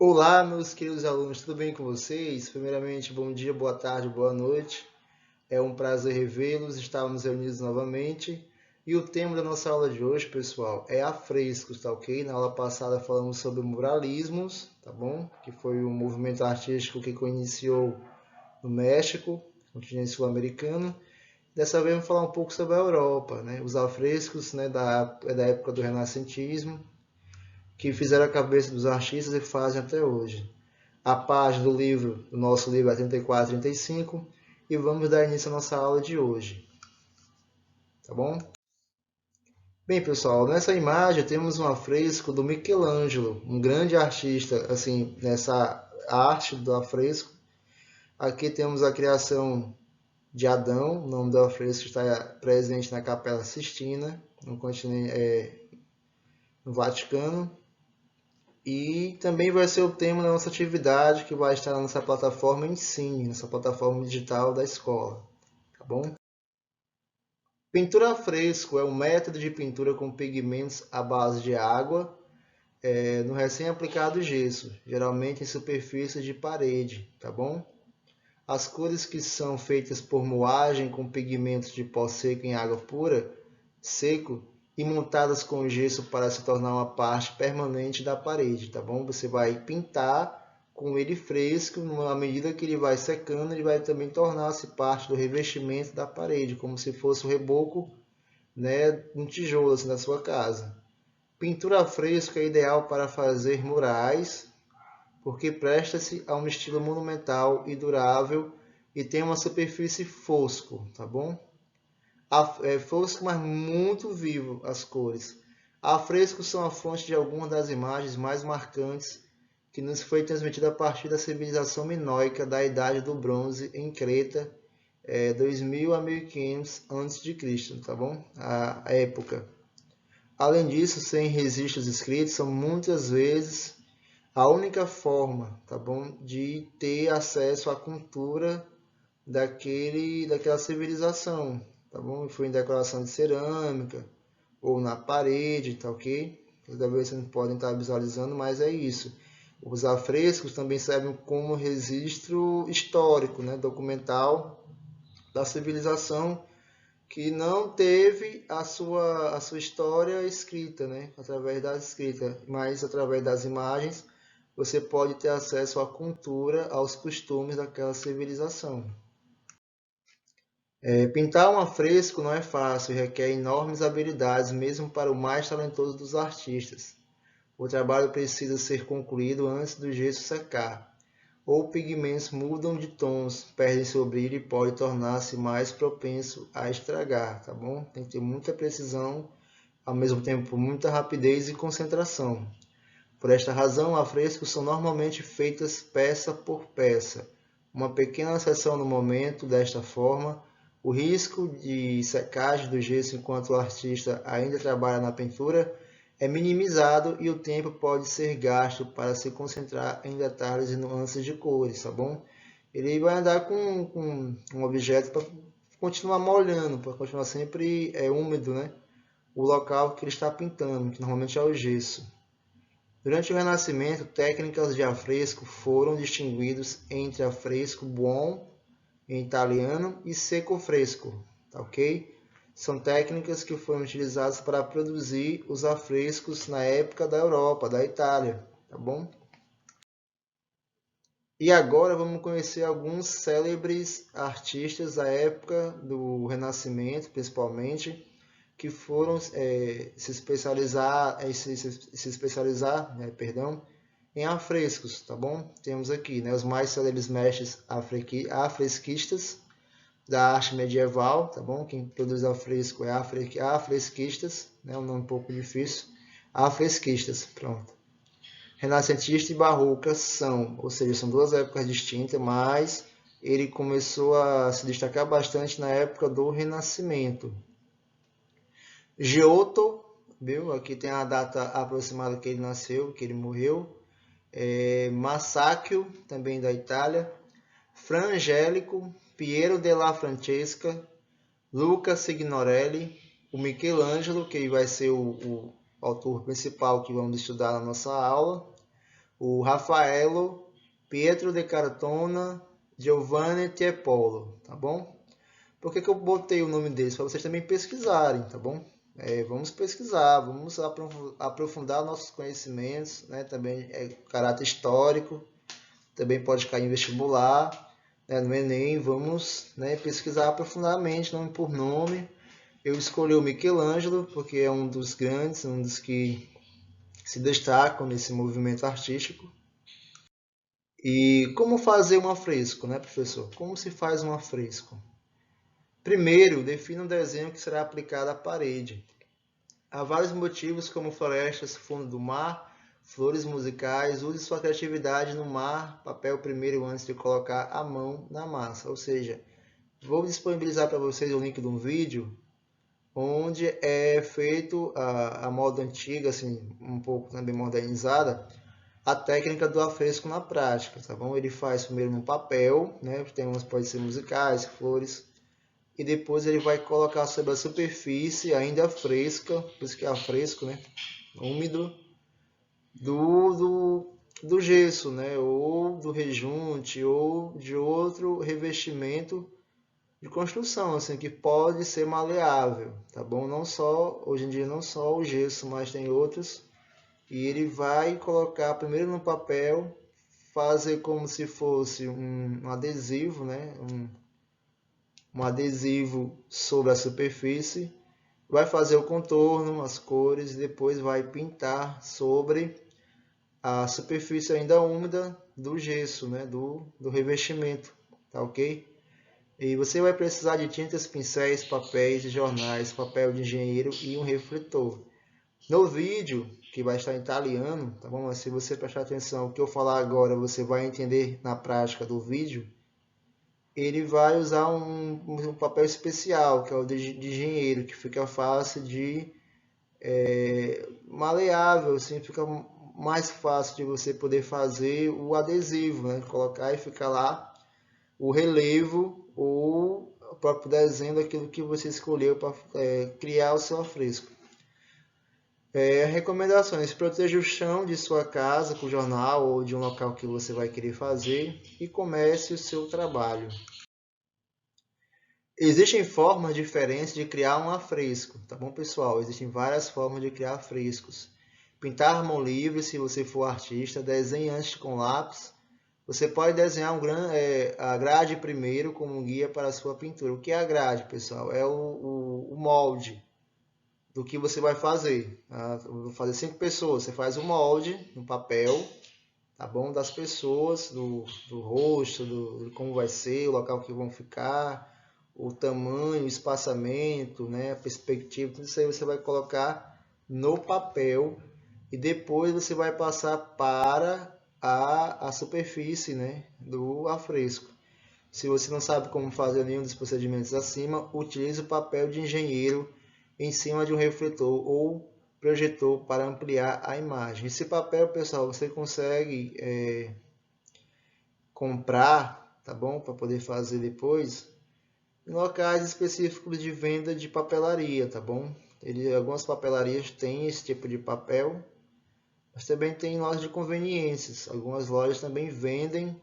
Olá, meus queridos alunos, tudo bem com vocês? Primeiramente, bom dia, boa tarde, boa noite. É um prazer revê-los, estarmos reunidos novamente. E o tema da nossa aula de hoje, pessoal, é afrescos, tá ok? Na aula passada falamos sobre muralismos, tá bom? Que foi um movimento artístico que iniciou no México, continente sul-americano. Dessa vez vamos falar um pouco sobre a Europa, né? Os afrescos, né, da época do renascentismo, que fizeram a cabeça dos artistas e fazem até hoje. A página do nosso livro é 34 e 35 e vamos dar início à nossa aula de hoje, tá bom? Bem, pessoal, nessa imagem temos um afresco do Michelangelo, um grande artista, assim, nessa arte do afresco. Aqui temos a criação de Adão, o nome do afresco está presente na Capela Sistina, no continente, no Vaticano. E também vai ser o tema da nossa atividade, que vai estar nessa plataforma Ensine, nessa plataforma digital da escola, tá bom? Pintura a fresco é um método de pintura com pigmentos à base de água, no recém-aplicado gesso, geralmente em superfície de parede, tá bom? As cores que são feitas por moagem com pigmentos de pó seco em água pura, seco, e montadas com gesso para se tornar uma parte permanente da parede, tá bom? Você vai pintar com ele fresco, à medida que ele vai secando, ele vai também tornar-se parte do revestimento da parede, como se fosse o reboco, né, um tijolo assim, na sua casa. Pintura a fresco é ideal para fazer murais, porque presta-se a um estilo monumental e durável e tem uma superfície fosco, tá bom? É fosco, mas muito vivo as cores. Afrescos são a fonte de algumas das imagens mais marcantes que nos foi transmitida a partir da civilização minoica da Idade do Bronze em Creta, 2000 a 1500 a.C., tá bom? A época. Além disso, sem registros escritos, são muitas vezes a única forma, tá bom, de ter acesso à cultura daquela civilização, tá bom? Foi em decoração de cerâmica ou na parede, tá ok? Talvez vocês não podem estar visualizando, mas é isso. Os afrescos também servem como registro histórico, né, documental da civilização que não teve a sua história escrita, né, através da escrita, mas através das imagens você pode ter acesso à cultura, aos costumes daquela civilização. Pintar um afresco não é fácil e requer enormes habilidades, mesmo para o mais talentoso dos artistas. O trabalho precisa ser concluído antes do gesso secar, ou pigmentos mudam de tons, perdem seu brilho e pode tornar-se mais propenso a estragar, tá bom? Tem que ter muita precisão, ao mesmo tempo muita rapidez e concentração. Por esta razão, afrescos são normalmente feitas peça por peça, uma pequena seção no momento. Desta forma, o risco de secagem do gesso enquanto o artista ainda trabalha na pintura é minimizado e o tempo pode ser gasto para se concentrar em detalhes e nuances de cores, tá bom? Ele vai andar com um objeto para continuar molhando, para continuar sempre úmido, né? O local que ele está pintando, que normalmente é o gesso. Durante o Renascimento, técnicas de afresco foram distinguidas entre afresco buon, em italiano, e secco-fresco, tá ok? São técnicas que foram utilizadas para produzir os afrescos na época da Europa, da Itália, tá bom? E agora vamos conhecer alguns célebres artistas da época do Renascimento, principalmente, que foram se especializar, né, perdão, em afrescos, tá bom? Temos aqui, né, os mais célebres mestres afresquistas da arte medieval, tá bom? Quem produz afresco é afresquistas, né, um nome um pouco difícil. Afresquistas, pronto. Renascentista e barroca ou seja, são duas épocas distintas, mas ele começou a se destacar bastante na época do Renascimento. Giotto, viu? Aqui tem a data aproximada que ele nasceu, que ele morreu. Masaccio, também da Itália. Fra Angelico, Piero della Francesca, Luca Signorelli, o Michelangelo, que vai ser o autor principal que vamos estudar na nossa aula. o Raffaello Pietro de Cartona Giovanni Tiepolo, tá bom? Por que eu botei o nome deles? Para vocês também pesquisarem, tá bom? Vamos pesquisar, vamos aprofundar nossos conhecimentos, né? Também é caráter histórico, também pode cair em vestibular, né? No Enem, vamos, né, pesquisar profundamente, nome por nome. Eu escolhi o Michelangelo porque é um dos grandes, um dos que se destacam nesse movimento artístico. E como fazer um afresco, né, professor? Como se faz um afresco? Primeiro, defina um desenho que será aplicado à parede. Há vários motivos, como florestas, fundo do mar, flores musicais. Use sua criatividade no mar, papel primeiro antes de colocar a mão na massa. Ou seja, vou disponibilizar para vocês o link de um vídeo onde é feito a moda antiga, assim, um pouco também modernizada, a técnica do afresco na prática, tá bom? Ele faz primeiro no papel, né? Tem umas pode ser musicais, flores, e depois ele vai colocar sobre a superfície ainda fresca, por isso que é fresco, né? Úmido, do gesso, né? Ou do rejunte, ou de outro revestimento de construção, assim, que pode ser maleável, tá bom? Não só, hoje em dia não só o gesso, mas tem outros. E ele vai colocar primeiro no papel, fazer como se fosse um adesivo, né? Um adesivo sobre a superfície, vai fazer o contorno, as cores, e depois vai pintar sobre a superfície ainda úmida do gesso, né? do revestimento, tá ok? E você vai precisar de tintas, pincéis, papéis, jornais, papel de engenheiro e um refletor. No vídeo, que vai estar em italiano, tá bom? Mas se você prestar atenção, o que eu falar agora, você vai entender na prática do vídeo. Ele vai usar um papel especial, que é o de engenheiro, que fica fácil de maleável, assim, fica mais fácil de você poder fazer o adesivo, né? Colocar e ficar lá o relevo ou o próprio desenho daquilo que você escolheu para criar o seu afresco. Recomendações: proteja o chão de sua casa com o jornal ou de um local que você vai querer fazer e comece o seu trabalho. Existem formas diferentes de criar um afresco, tá bom, pessoal? Existem várias formas de criar afrescos. Pintar à mão livre, se você for artista, desenhe antes com lápis. Você pode desenhar a grade primeiro como um guia para a sua pintura. O que é a grade, pessoal? É o molde do que você vai fazer. Eu vou fazer 5 pessoas. Você faz o molde no papel, tá bom? Das pessoas, do rosto, de como vai ser, o local que vão ficar, o tamanho, o espaçamento, né? A perspectiva, tudo isso aí você vai colocar no papel e depois você vai passar para a superfície, né? Do afresco. Se você não sabe como fazer nenhum dos procedimentos acima, utilize o papel de engenheiro em cima de um refletor ou projetor para ampliar a imagem. Esse papel, pessoal, você consegue comprar, tá bom? Para poder fazer depois em locais específicos de venda de papelaria, tá bom? Algumas papelarias têm esse tipo de papel, mas também tem lojas de conveniências. Algumas lojas também vendem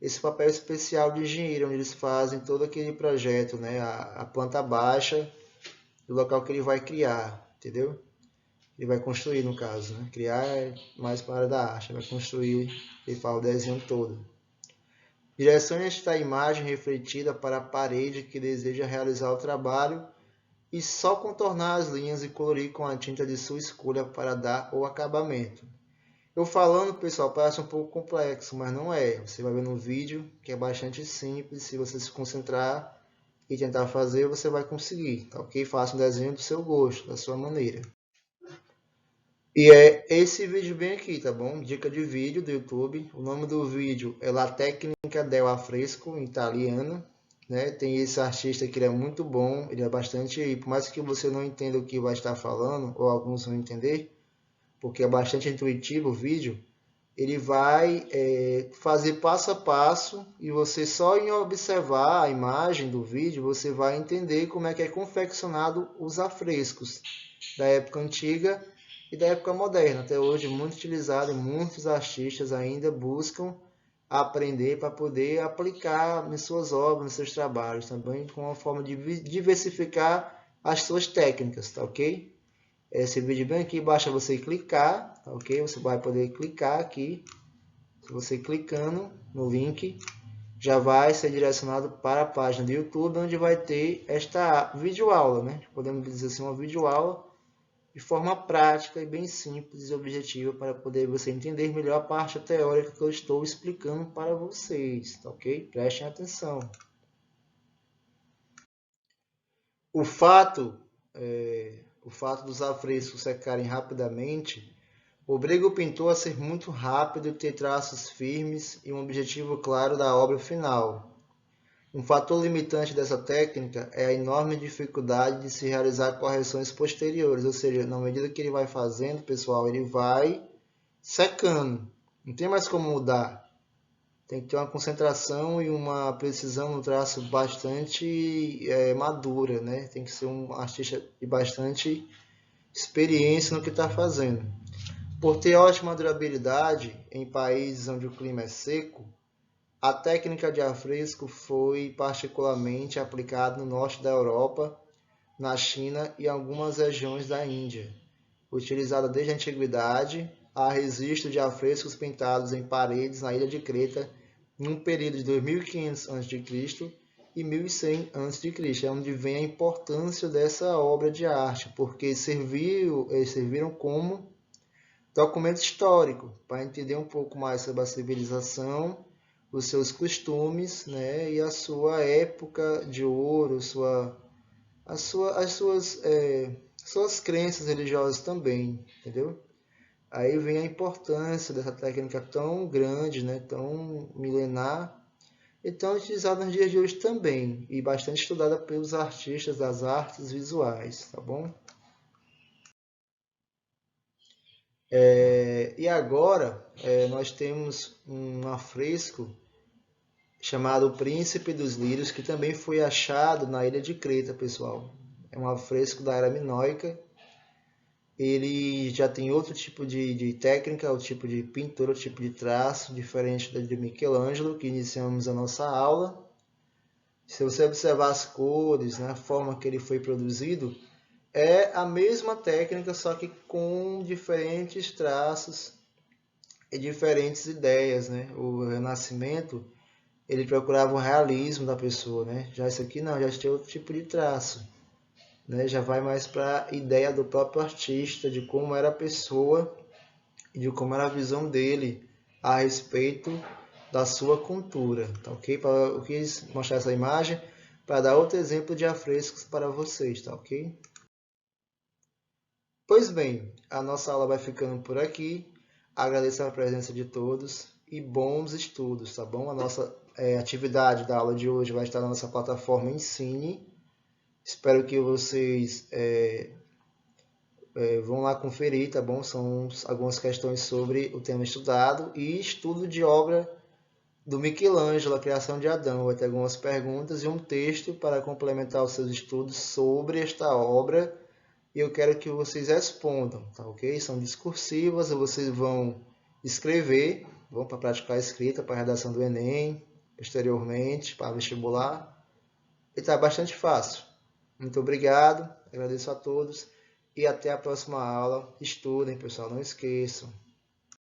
esse papel especial de engenheiro, onde eles fazem todo aquele projeto, né? A planta baixa do local que ele vai criar, entendeu? Ele vai construir, no caso, né? Criar é mais para a área da arte, vai construir, ele fala o desenho todo. Direcione esta imagem refletida para a parede que deseja realizar o trabalho e só contornar as linhas e colorir com a tinta de sua escolha para dar o acabamento. Eu falando, pessoal, parece um pouco complexo, mas não é. Você vai ver no vídeo que é bastante simples. Se você se concentrar e tentar fazer, você vai conseguir, tá ok? Faça um desenho do seu gosto, da sua maneira. E é esse vídeo bem aqui, tá bom? Dica de vídeo do YouTube. O nome do vídeo é La Tecnica del Affresco, em italiano. Né? Tem esse artista que ele é muito bom, ele é bastante... Por mais que você não entenda o que vai estar falando, ou alguns vão entender, porque é bastante intuitivo o vídeo, ele vai fazer passo a passo e você só em observar a imagem do vídeo, você vai entender como é que é confeccionado os afrescos da época antiga e da época moderna. Até hoje, muito utilizado e muitos artistas ainda buscam aprender para poder aplicar nas suas obras, nos seus trabalhos, também com uma forma de diversificar as suas técnicas, tá ok? Esse vídeo bem aqui, basta você clicar, tá ok? Você vai poder clicar aqui, se você clicando no link, já vai ser direcionado para a página do YouTube, onde vai ter esta videoaula, né? Podemos dizer assim, uma videoaula de forma prática e bem simples e objetiva para poder você entender melhor a parte teórica que eu estou explicando para vocês, tá ok? Prestem atenção. O fato dos afrescos secarem rapidamente obriga o pintor a ser muito rápido e ter traços firmes e um objetivo claro da obra final. Um fator limitante dessa técnica é a enorme dificuldade de se realizar correções posteriores, ou seja, na medida que ele vai fazendo, pessoal, ele vai secando. Não tem mais como mudar. Tem que ter uma concentração e uma precisão no traço bastante madura, né? Tem que ser um artista de bastante experiência no que está fazendo. Por ter ótima durabilidade em países onde o clima é seco, a técnica de afresco foi particularmente aplicada no norte da Europa, na China e algumas regiões da Índia. Utilizada desde a antiguidade, há registro de afrescos pintados em paredes na ilha de Creta em um período de 2500 a.C. e 1100 a.C. É onde vem a importância dessa obra de arte, porque serviram como documento histórico para entender um pouco mais sobre a civilização, os seus costumes, né, e a sua época de ouro, as suas crenças religiosas também, entendeu? Aí vem a importância dessa técnica tão grande, né, tão milenar, e tão utilizada nos dias de hoje também, e bastante estudada pelos artistas das artes visuais, tá bom? E agora nós temos um afresco chamado O Príncipe dos Lírios, que também foi achado na ilha de Creta, pessoal. É um afresco da era minoica. Ele já tem outro tipo de técnica, outro tipo de pintura, outro tipo de traço, diferente da de Michelangelo, que iniciamos a nossa aula. Se você observar as cores, né, a forma que ele foi produzido, é a mesma técnica, só que com diferentes traços e diferentes ideias, né? O Renascimento, ele procurava o realismo da pessoa, né? Já isso aqui não, já tem outro tipo de traço, né? Já vai mais para a ideia do próprio artista, de como era a pessoa e de como era a visão dele a respeito da sua cultura, tá ok? Eu quis mostrar essa imagem para dar outro exemplo de afrescos para vocês, tá ok? Pois bem, a nossa aula vai ficando por aqui. Agradeço a presença de todos e bons estudos, tá bom? A nossa atividade da aula de hoje vai estar na nossa plataforma Ensine. Espero que vocês vão lá conferir, tá bom? São algumas questões sobre o tema estudado e estudo de obra do Michelangelo, a criação de Adão. Vai ter algumas perguntas e um texto para complementar os seus estudos sobre esta obra. E eu quero que vocês respondam, tá ok? São discursivas, vocês vão escrever, vão para praticar a escrita, para a redação do Enem, posteriormente, para vestibular. E está bastante fácil. Muito obrigado, agradeço a todos e até a próxima aula. Estudem, pessoal, não esqueçam.